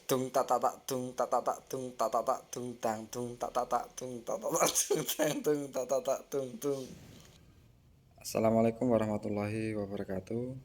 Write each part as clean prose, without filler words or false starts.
tung tak tak tak tung tak tak tak tung tak tak tak tung tang tung tak tak tak tung tak tak tak tung tang tung tak tak tak tung tung. Assalamualaikum warahmatullahi wabarakatuh.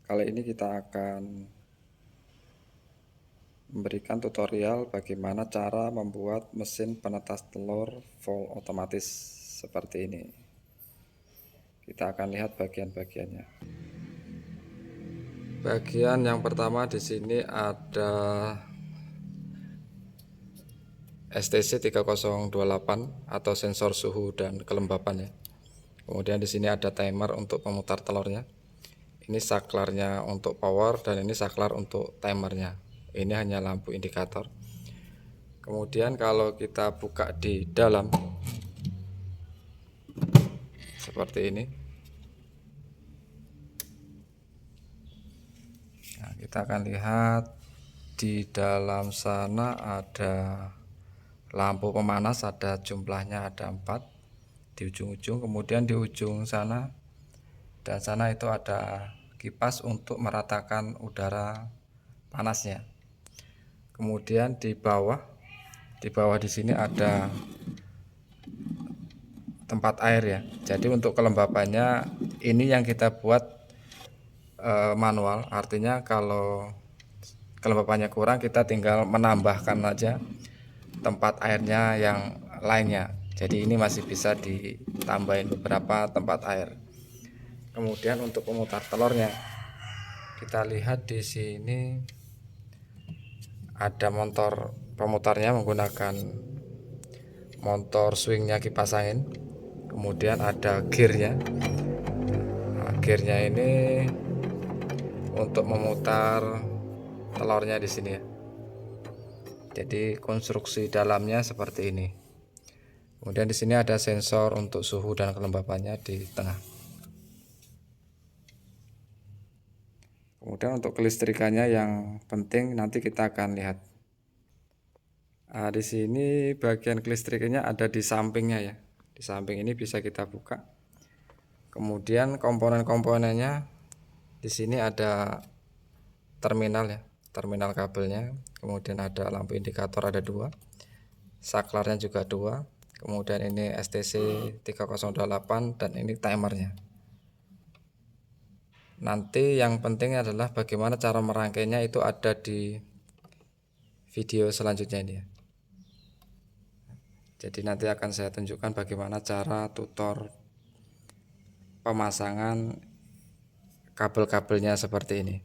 Kali ini kita akan memberikan tutorial bagaimana cara membuat mesin penetas telur full otomatis seperti ini. Kita akan lihat bagian-bagiannya. Bagian yang pertama di sini ada STC 3028 atau sensor suhu dan kelembapan ya. Kemudian di sini ada timer untuk pemutar telurnya. Ini saklarnya untuk power dan ini saklar untuk timernya. Ini hanya lampu indikator. Kemudian kalau kita buka di dalam seperti ini. Nah, kita akan lihat di dalam sana ada lampu pemanas, ada jumlahnya ada 4 di ujung-ujung. Kemudian di ujung sana dan sana itu ada kipas untuk meratakan udara panasnya. Kemudian di bawah di sini ada tempat air ya. Jadi untuk kelembapannya ini yang kita buat manual. Artinya kalau kelembapannya kurang kita tinggal menambahkan aja tempat airnya yang lainnya. Jadi ini masih bisa ditambahin beberapa tempat air. Kemudian untuk pemutar telurnya kita lihat di sini ada motor pemutarnya menggunakan motor swingnya kipas angin. Kemudian ada gearnya. Nah, gearnya ini untuk memutar telurnya di sini ya. Jadi konstruksi dalamnya seperti ini. Kemudian di sini ada sensor untuk suhu dan kelembapannya di tengah. Kemudian untuk kelistrikannya yang penting nanti kita akan lihat. Nah, di sini bagian kelistrikannya ada di sampingnya ya. Di samping ini bisa kita buka. Kemudian komponen-komponennya di sini ada terminal ya, terminal kabelnya. Kemudian ada lampu indikator ada 2, saklarnya juga 2. Kemudian ini STC 3028 dan ini timernya. Nanti yang penting adalah bagaimana cara merangkainya itu ada di video selanjutnya ini ya. Jadi nanti akan saya tunjukkan bagaimana cara tutor pemasangan kabel-kabelnya seperti ini.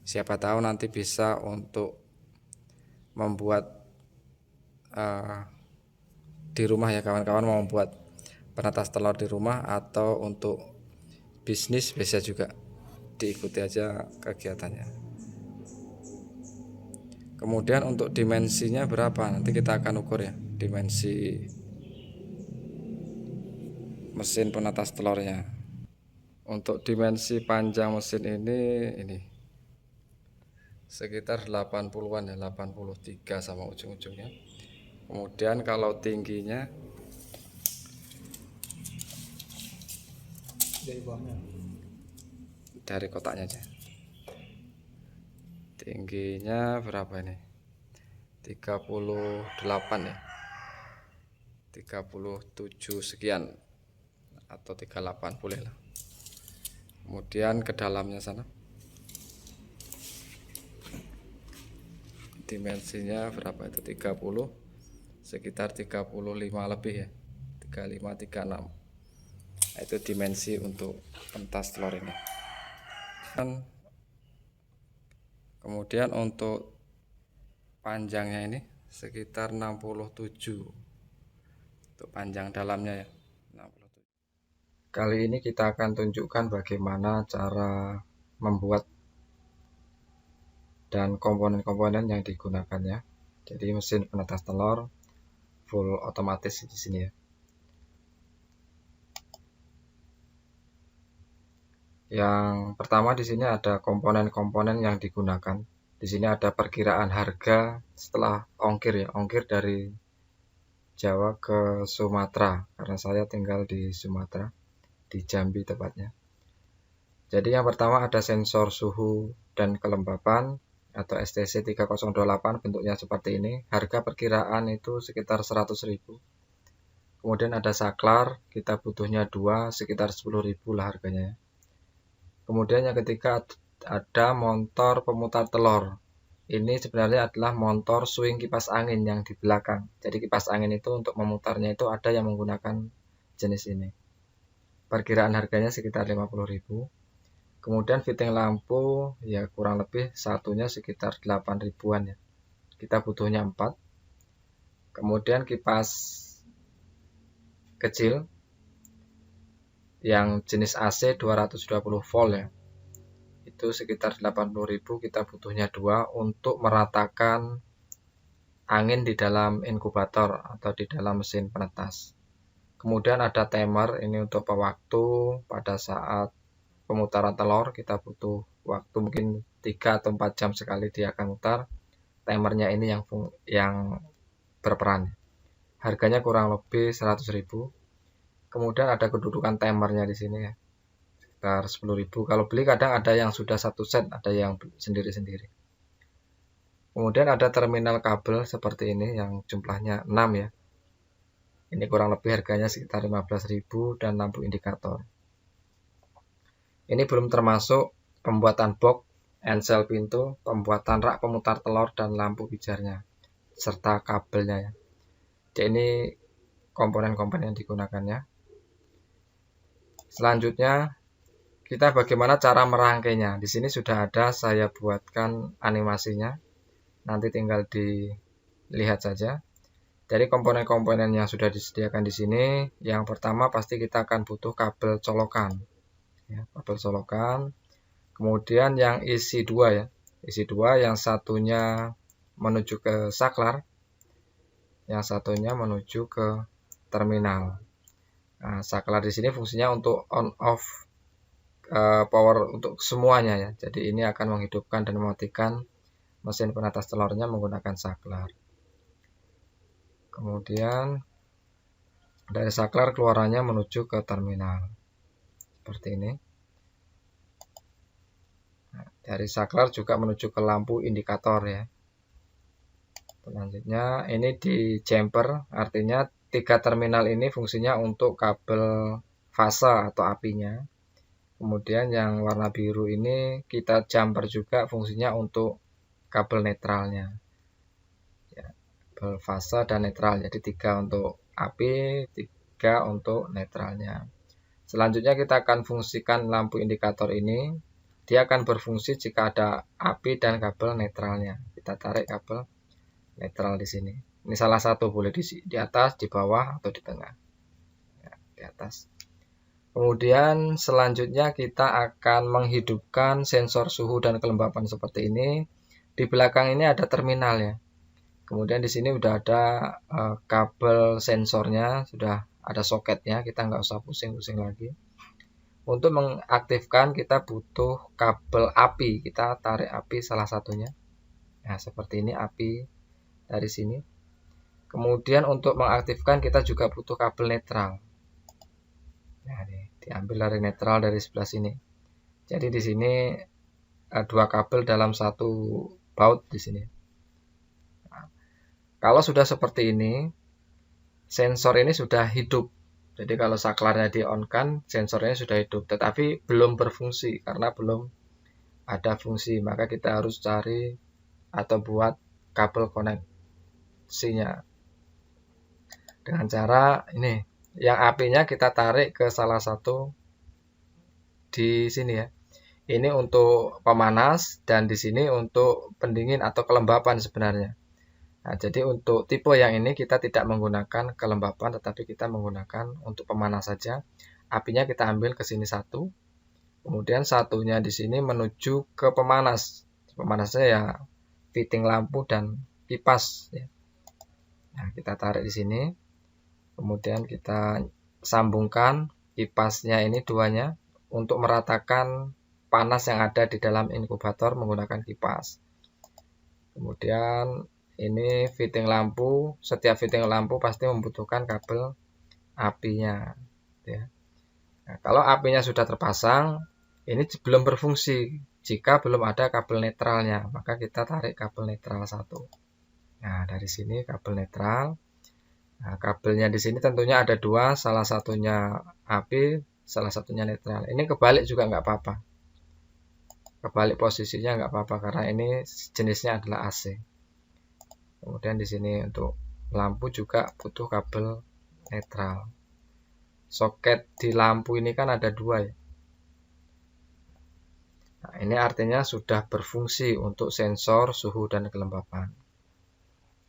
Siapa tahu nanti bisa untuk membuat di rumah ya kawan-kawan, mau membuat penetas telur di rumah atau untuk bisnis bisa juga, diikuti aja kegiatannya. Kemudian untuk dimensinya berapa nanti kita akan ukur ya, dimensi mesin penetas telurnya. Untuk dimensi panjang mesin ini sekitar 80-an ya, 83 sama ujung-ujungnya. Kemudian kalau tingginya dari kotaknya aja. Tingginya berapa ini? 38 ya. 37 sekian atau 38 boleh lah. Kemudian ke dalamnya sana dimensinya berapa itu? 30, sekitar 35 lebih ya, 35 36. Nah, itu dimensi untuk pentas telur ini. Kemudian untuk panjangnya ini sekitar 67 untuk panjang dalamnya ya, 67. Kali ini kita akan tunjukkan bagaimana cara membuat dan komponen-komponen yang digunakannya. Jadi mesin penetas telur full otomatis di sini ya. Yang pertama di sini ada komponen-komponen yang digunakan. Di sini ada perkiraan harga setelah ongkir ya, ongkir dari Jawa ke Sumatera karena saya tinggal di Sumatera, di Jambi tepatnya. Jadi yang pertama ada sensor suhu dan kelembapan, atau STC 3028 bentuknya seperti ini. Harga perkiraan itu sekitar 100.000. Kemudian ada saklar, kita butuhnya 2, sekitar 10.000 lah harganya. Kemudian yang ketiga ada motor pemutar telur. Ini sebenarnya adalah motor swing kipas angin yang di belakang. Jadi kipas angin itu untuk memutarnya itu ada yang menggunakan jenis ini. Perkiraan harganya sekitar 50.000. Kemudian fitting lampu ya kurang lebih satunya sekitar 8.000-an ya. Kita butuhnya 4. Kemudian kipas kecil yang jenis AC 220 volt ya. Itu sekitar 80.000, kita butuhnya 2 untuk meratakan angin di dalam inkubator atau di dalam mesin penetas. Kemudian ada timer, ini untuk pewaktu pada saat pemutaran telur. Kita butuh waktu mungkin 3 atau 4 jam sekali dia akan mutar. Timernya ini yang berperan. Harganya kurang lebih 100.000. Kemudian ada kedudukan timernya di sini ya, sekitar 10.000. Kalau beli kadang ada yang sudah satu set, ada yang sendiri-sendiri. Kemudian ada terminal kabel seperti ini yang jumlahnya 6 ya. Ini kurang lebih harganya sekitar 15.000 dan lampu indikator. Ini belum termasuk pembuatan box, ensel pintu, pembuatan rak pemutar telur dan lampu pijarnya, serta kabelnya ya. Jadi ini komponen-komponen yang digunakannya. Selanjutnya kita bagaimana cara merangkainya. Di sini sudah ada saya buatkan animasinya. Nanti tinggal dilihat saja. Dari komponen-komponen yang sudah disediakan di sini, yang pertama pasti kita akan butuh kabel colokan. Ya, kabel colokan. Kemudian yang isi 2 ya. Isi 2, yang satunya menuju ke saklar, yang satunya menuju ke terminal. Nah, saklar di sini fungsinya untuk on off power untuk semuanya ya. Jadi ini akan menghidupkan dan mematikan mesin penetas telurnya menggunakan saklar. Kemudian dari saklar keluarannya menuju ke terminal seperti ini. Nah, dari saklar juga menuju ke lampu indikator ya. Selanjutnya ini di jumper, artinya 3 terminal ini fungsinya untuk kabel fase atau apinya. Kemudian yang warna biru ini kita jumper juga fungsinya untuk kabel netralnya ya, kabel fase dan netral. Jadi 3 untuk api, 3 untuk netralnya. Selanjutnya kita akan fungsikan lampu indikator ini. Dia akan berfungsi jika ada api dan kabel netralnya. Kita tarik kabel netral di sini. Ini salah satu, boleh di atas, di bawah, atau di tengah ya, di atas. Kemudian selanjutnya kita akan menghidupkan sensor suhu dan kelembapan seperti ini. Di belakang ini ada terminal ya. Kemudian di sini udah ada kabel sensornya, sudah ada soketnya, kita nggak usah pusing-pusing lagi. Untuk mengaktifkan kita butuh kabel api, kita tarik api salah satunya. Nah seperti ini api dari sini. Kemudian untuk mengaktifkan kita juga butuh kabel netral. Nah, ini diambil dari netral dari sebelah sini. Jadi di sini 2 kabel dalam satu baut di sini. Nah, kalau sudah seperti ini, sensor ini sudah hidup. Jadi kalau saklarnya di-on-kan, sensornya sudah hidup, tetapi belum berfungsi karena belum ada fungsi. Maka kita harus cari atau buat kabel koneksinya dengan cara ini. Yang apinya kita tarik ke salah satu di sini ya. Ini untuk pemanas dan di sini untuk pendingin atau kelembapan sebenarnya. Nah, jadi untuk tipe yang ini kita tidak menggunakan kelembapan, tetapi kita menggunakan untuk pemanas saja. Apinya kita ambil ke sini satu. Kemudian satunya di sini menuju ke pemanas. Pemanasnya ya fitting lampu dan kipas ya. Nah, kita tarik di sini. Kemudian kita sambungkan kipasnya ini duanya untuk meratakan panas yang ada di dalam inkubator menggunakan kipas. Kemudian ini fitting lampu, setiap fitting lampu pasti membutuhkan kabel apinya ya. Nah, kalau apinya sudah terpasang, ini belum berfungsi. jika belum ada kabel netralnya, maka kita tarik kabel netral 1. Nah, dari sini kabel netral. Nah, kabelnya di sini tentunya ada 2, salah satunya AP, salah satunya netral. Ini kebalik juga nggak apa-apa. Kebalik posisinya nggak apa-apa karena ini jenisnya adalah AC. Kemudian di sini untuk lampu juga butuh kabel netral. Soket di lampu ini kan ada 2 ya. Nah, ini artinya sudah berfungsi untuk sensor suhu dan kelembapan.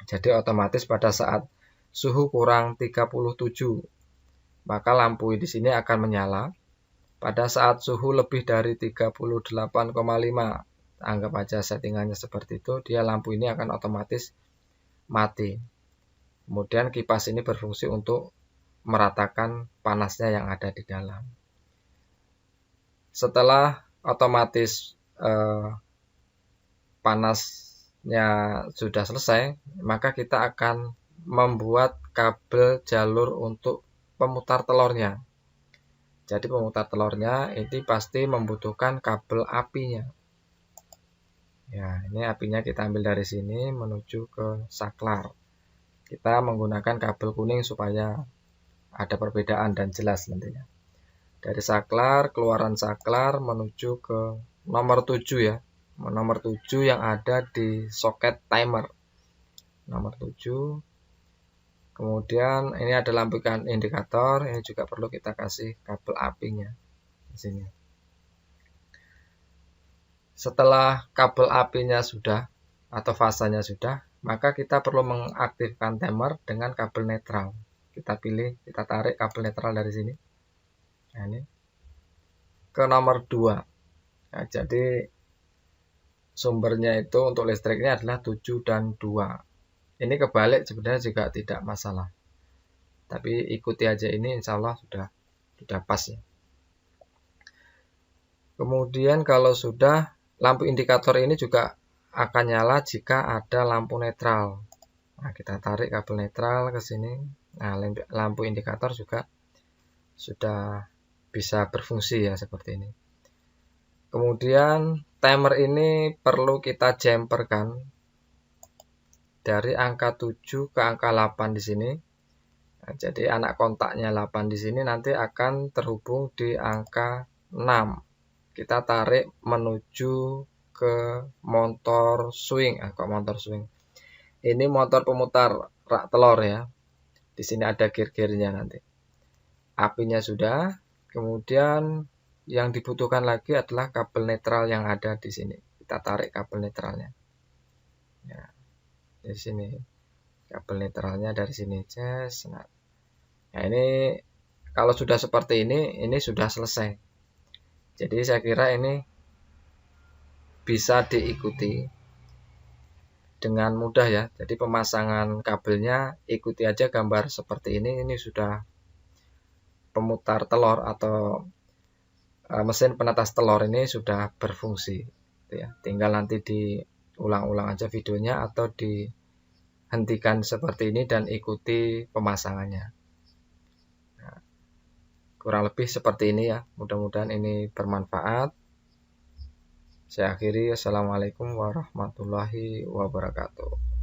Jadi otomatis pada saat suhu kurang 37, maka lampu di sini akan menyala. Pada saat suhu lebih dari 38,5, anggap aja settingannya seperti itu, dia lampu ini akan otomatis mati. Kemudian kipas ini berfungsi untuk meratakan panasnya yang ada di dalam. Setelah otomatis panasnya sudah selesai, maka kita akan membuat kabel jalur untuk pemutar telurnya. Jadi pemutar telurnya ini pasti membutuhkan kabel apinya. Ya, ini apinya kita ambil dari sini menuju ke saklar. Kita menggunakan kabel kuning supaya ada perbedaan dan jelas nantinya. Dari saklar, keluaran saklar menuju ke nomor 7 ya. Nomor 7 yang ada di soket timer. Nomor 7. Kemudian ini ada lampu indikator, ini juga perlu kita kasih kabel apinya di sini. Setelah kabel apinya sudah atau fasanya sudah, maka kita perlu mengaktifkan timer dengan kabel netral. Kita pilih, kita tarik kabel netral dari sini. Nah, ini ke nomor 2. Nah, jadi sumbernya itu untuk listriknya adalah 7 dan 2. Ini kebalik sebenarnya juga tidak masalah. Tapi ikuti aja ini, insya Allah sudah pas ya. Kemudian kalau sudah, lampu indikator ini juga akan nyala jika ada lampu netral. Nah, kita tarik kabel netral ke sini. Nah, lampu indikator juga sudah bisa berfungsi ya seperti ini. Kemudian timer ini perlu kita jumperkan dari angka 7 ke angka 8 di sini. Nah, jadi anak kontaknya 8 di sini nanti akan terhubung di angka 6. Kita tarik menuju ke motor swing. Kok motor swing? Ini motor pemutar rak telur ya. Di sini ada gear-gearnya nanti. Apinya sudah. Kemudian yang dibutuhkan lagi adalah kabel netral yang ada di sini. Kita tarik kabel netralnya. Ya, di sini kabel netralnya dari sini. Nah, ini kalau sudah seperti ini sudah selesai. Jadi saya kira ini bisa diikuti dengan mudah ya. Jadi pemasangan kabelnya ikuti aja gambar seperti ini. Ini sudah pemutar telur atau mesin penetas telur ini sudah berfungsi ya. Tinggal nanti diulang-ulang aja videonya atau dihentikan seperti ini dan ikuti pemasangannya. Nah, kurang lebih seperti ini ya. Mudah-mudahan ini bermanfaat. Saya akhiri. Assalamualaikum warahmatullahi wabarakatuh.